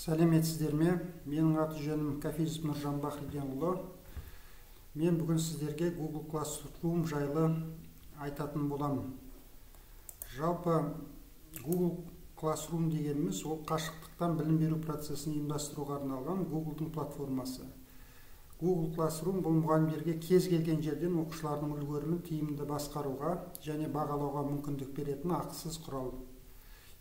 Сәлеметсіздер ме? Менің аты жөнім Кафизов Нұржан Бахриденұлы. Мен бүгін сіздерге Google Classroom жайлы айтатын боламын. Жалпы Google Classroom дегеніміз ол қашықтықтан білім беру процесін ұйымдастыруға арналған Google'дың платформасы. Google Classroom бұл мұғалімдерге кез келген жерден оқушылардың үлгерімін тиімді басқаруға және бағалауға мүмкіндік беретін ақысыз құрал.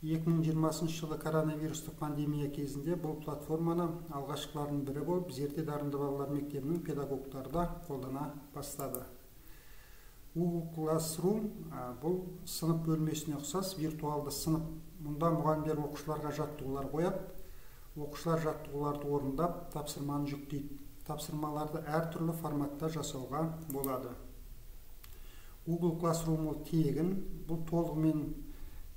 2020 жылы коронавирустық пандемия кезінде бұл платформаны алғашқылардың бірі болып Зерде дарынды балалар мектебінің педагогтары да қолдана бастады. Google Classroom бұл сынып бөлмесіне ұқсас виртуалды сынып. Мұнда мұғалімдер оқушыларға жаттығулар қояды. Оқушылар жаттығуларды орындап, тапсырманы жүктейді. Тапсырмаларды әртүрлі форматта жасауға болады. Google Classroom ол тегін, бұл толығымен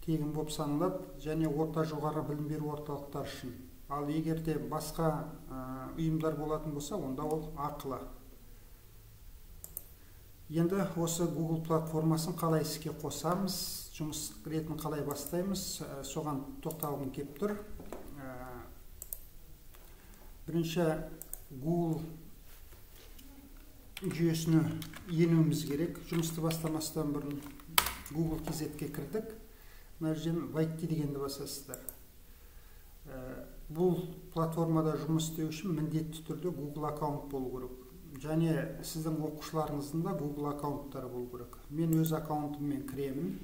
тегін болып саналады және орта жоғары білім беру орталықтары үшін. Ал егер де басқа ұйымдар болатын болса, онда ол ақылы. Енді осы Google платформасын қалай іске қосамыз, жұмыс ретін қалай бастаймыз, соған тоқталғым келіп тұр. Бірінші Google жүйесіне енуіміз керек. Жұмысты бастамастан бұрын Google кезетке кірдік. Мына жерден войти дегенді басасыздар. Бұл платформада жұмыс істеу үшін міндетті түрде Google аккаунт болу керек. Және сіздің оқушыларыңыздың да Google аккаунттары болу керек. Мен өз аккаунтыммен кіремін.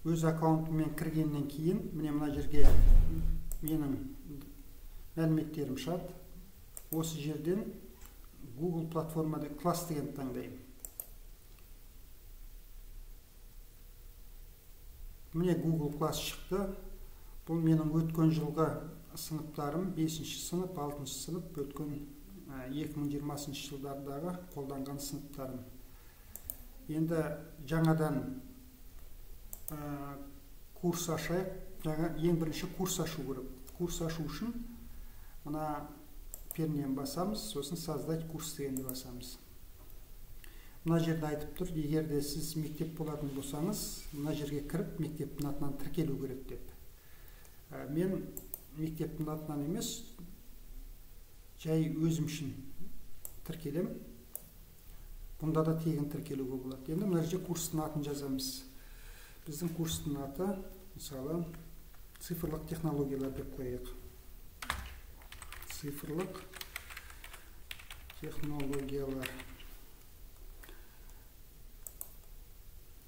Өз аккаунтыммен кіргеннен кейін, мына жерге менің мәліметтерім шығады. Осы жерден Google платформада класс деген таңдаймын. Міне Google класс шықты. Бұл менің өткен жылғы сыныптарым, 5-ші сынып, 6-шы сынып, өткен 2020 жылдардағы қолданған сыныптарым. Енді жаңадан курс ашайық. Ең бірінші курс ашу керек. Курс ашу үшін мына пернені басамыз, сосын создать курс дегенді басамыз. Мына жерде айтып тұр, егер де сіз мектеп болатын болсаңыз, мына жерге кіріп, мектептің атынан тіркелу керек деп. Мен мектептің атынан емес, жай өзім үшін тіркелем. Бұнда да тегін тіркелуге болады. Енді мына жерге курстың атын жазамыз. Біздің курстың аты, мысалы, цифрлық технологиялар деп қояйық. Цифрлық технологиялар.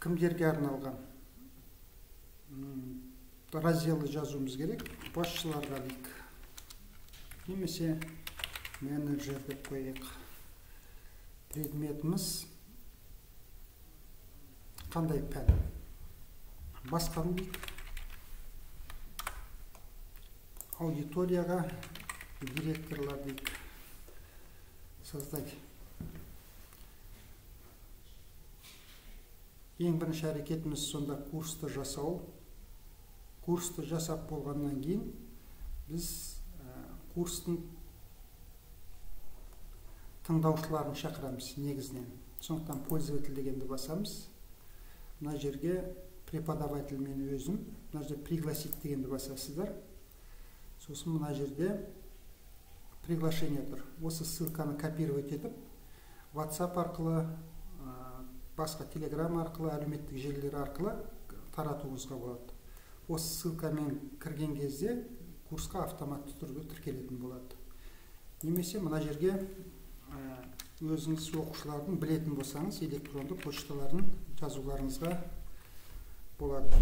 Кімдерге арналған? Разделы жазуымыз керек. Басшыларға дейік. Немесе менеджер деп қояйық. Предметіміз қандай пән? Басқару дейік. Аудиторияға директорлар дейік. Создать. Ең бірінші әрекетіміз сонда курсты жасау. Курсты жасап болғаннан кейін біз курстың тыңдаушыларын шақырамыз негізінен. Сондықтан пользователь дегенді басамыз. Мына жерге преподаватель мен өзім, мына жерде пригласить дегенді басасыздар. Сосын мына жерде приглашение тұр. Осы ссылканы копировать етіп, WhatsApp арқылы, басқа Telegram арқылы, әлеуметтік желілер арқылы таратуыңызға болады. Осы ссылкамен кірген кезде курсқа автоматты түрде тіркелетін болады. Немесе мына жерге өзіңіз оқушылардың білетін болсаңыз, электронды почталарын жазуларыңызға болады.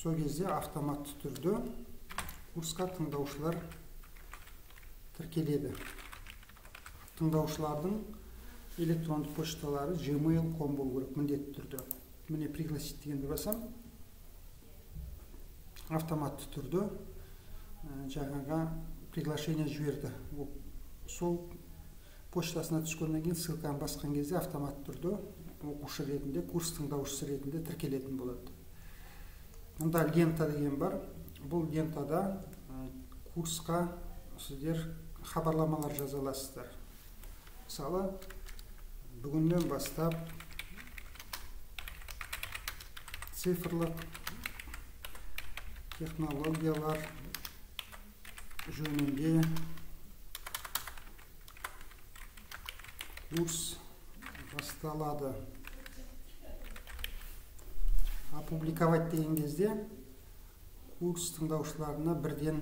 Сол кезде автоматты түрде курсқа тыңдаушылар тіркеледі. Тыңдаушылардың электронды почталары gmail.com болу керек міндетті түрде. Міне пригласить дегенді басам. Автоматты түрде жаңаға приглашение жіберді. Сол почтасына түскеннен кейін ссылканы басқан кезде автоматты түрде оқушы ретінде, курс тыңдаушысы ретінде тіркелетін болады. Мұнда лента деген бар. Бұл лентада курсқа сіздер хабарламалар жаза аласыздар. Мысалы, бүгіннен бастап цифрлық технологиялар жөнінде курс басталады. Опубликовать деген кезде курс тыңдаушыларына бірден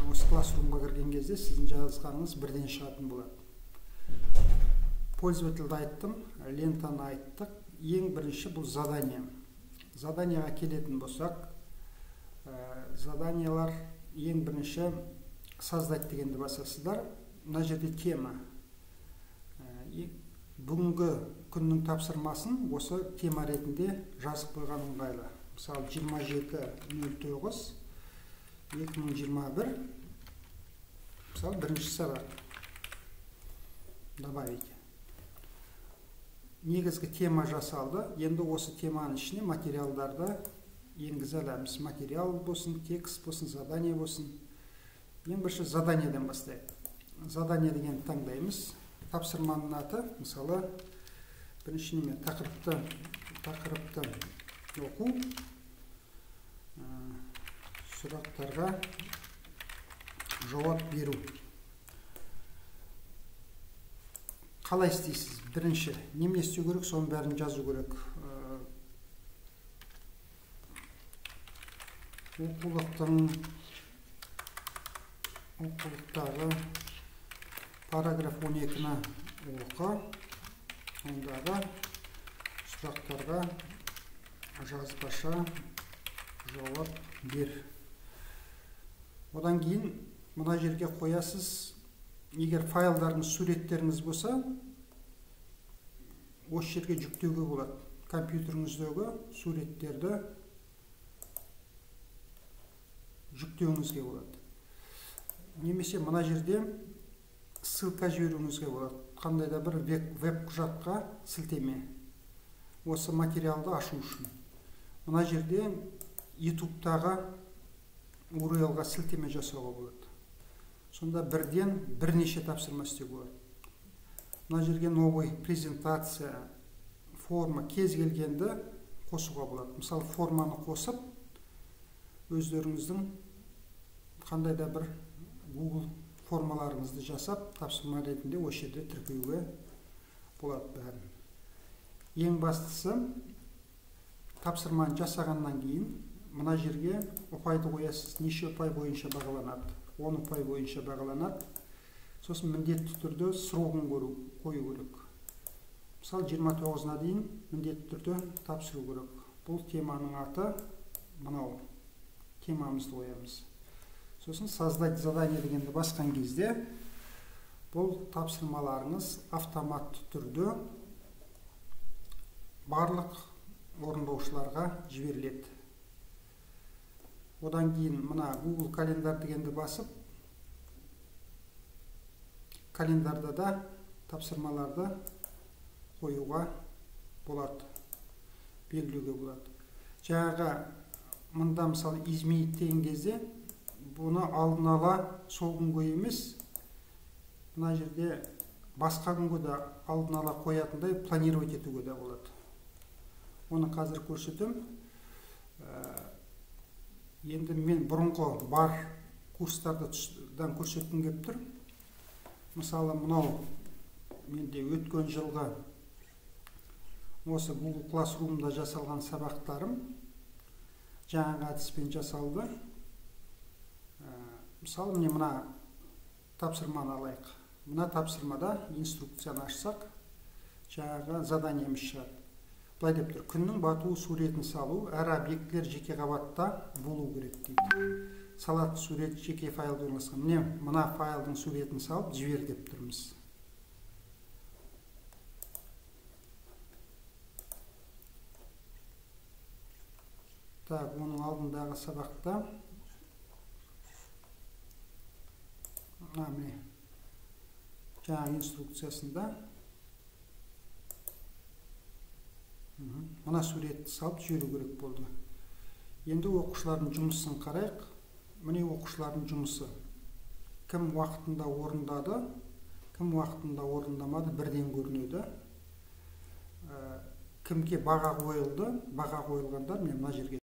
осы классрумға кірген кезде сіздің жазғаныңыз бірден шығатын болады. Пользовательді айттым, лентаны айттық. Ең бірінші бұл задание. Заданияға келетін болсақ, заданиялар ең бірінші создать дегенді басасыздар. Мына жерде тема. Бүгінгі күннің тапсырмасын осы тема ретінде жазып қойған ыңғайлы. Мысалы 27.09.2021, мысалы бірінші сабақ. Добавить. Негізгі тема жасалды. Енді осы теманың ішіне материалдарды енгізе аламыз. Материал болсын, текст болсын, задание болсын. Ең бірінші заданиеден бастайық. Задание деген таңдаймыз. Тапсырманың аты, мысалы, бірінші неме тақырыпты оқу, сұрақтарға жауап беру. Қалай істейсіз? Бірінші, неме істеу керек, соның бәрін жазу керек. Оқулықтағы параграф 12-ні оқы, ондағы сұрақтарға жазбаша жауап бер. Одан кейін мына жерге қоясыз. Егер файлдарыңыз, суреттеріңіз болса, осы жерге жүктеуге болады. Компьютеріңіздегі суреттерді жүктеуіңізге болады. Немесе мына жерде ссылка жіберуіңізге болады. Қандай да бір веб-құжатқа сілтеме. Осы материалды ашу үшін. Мына жерде YouTube-тағы URL-ға сілтеме жасауға болады. Сонда бірден бірнеше тапсырма істеуге болады. Мына жерге новый презентация, форма, кез келгенді қосуға болады. Мысалы, форманы қосып, өздеріңіздің қандай да бір Google формаларыңызды жасап, тапсырма ретінде осы жерде тіркеуге болады бәрін. Ең бастысы, тапсырманы жасағаннан кейін, мына жерге ұпайды қоясыз. Неше ұпай бойынша бағаланады? 10 ұпай бойынша бағаланады. Сосын міндетті түрде срогын қою керек. Мысалы, 29-на дейін міндетті түрде тапсыру керек. Бұл теманың аты мынау. Темамызды қоямыз. Сосын создать задание дегенді басқан кезде бұл тапсырмаларыңыз автоматты түрде барлық орындаушыларға жіберіледі. Одан кейін мына Google календар дегенді басып, календарда да тапсырмаларды қоюға болады, белгілеуге болады. Жаңағы мында мысалы изменить деген кезде бұны алдын ала сол күнге емес, мына жерде басқа күнге де алдын ала қоятындай планировать етуге де болады. Оны қазір көрсетем. Енді мен бұрынғы бар курстардан көрсеткім келіп тұр. Мысалы, мынау менде өткен жылғы осы Google Classroom'да жасалған сабақтарым жаңағы әдіспен жасалды. Мысалы, мына тапсырманы алайық. Мына тапсырмада инструкцияны ашсақ, жаңағы заданиеміз шығады. Былай деп тұр: күннің батуы суретін салу, әр объектілер жеке қабатта болу керек дейді. Салатын сурет жеке файлда орналасқан. Міне, мына файлдың суретін салып жібер деп тұрмыз. Так, оның алдындағы сабақта міне жаңа инструкциясында мына суретті салып жіберу керек болды. Енді оқушылардың жұмысын қарайық. Міне оқушылардың жұмысы. Кім уақытында орындады, кім уақытында орындамады, бірден көрінеді. Кімге баға қойылды, баға қойылғандар мен мына жерге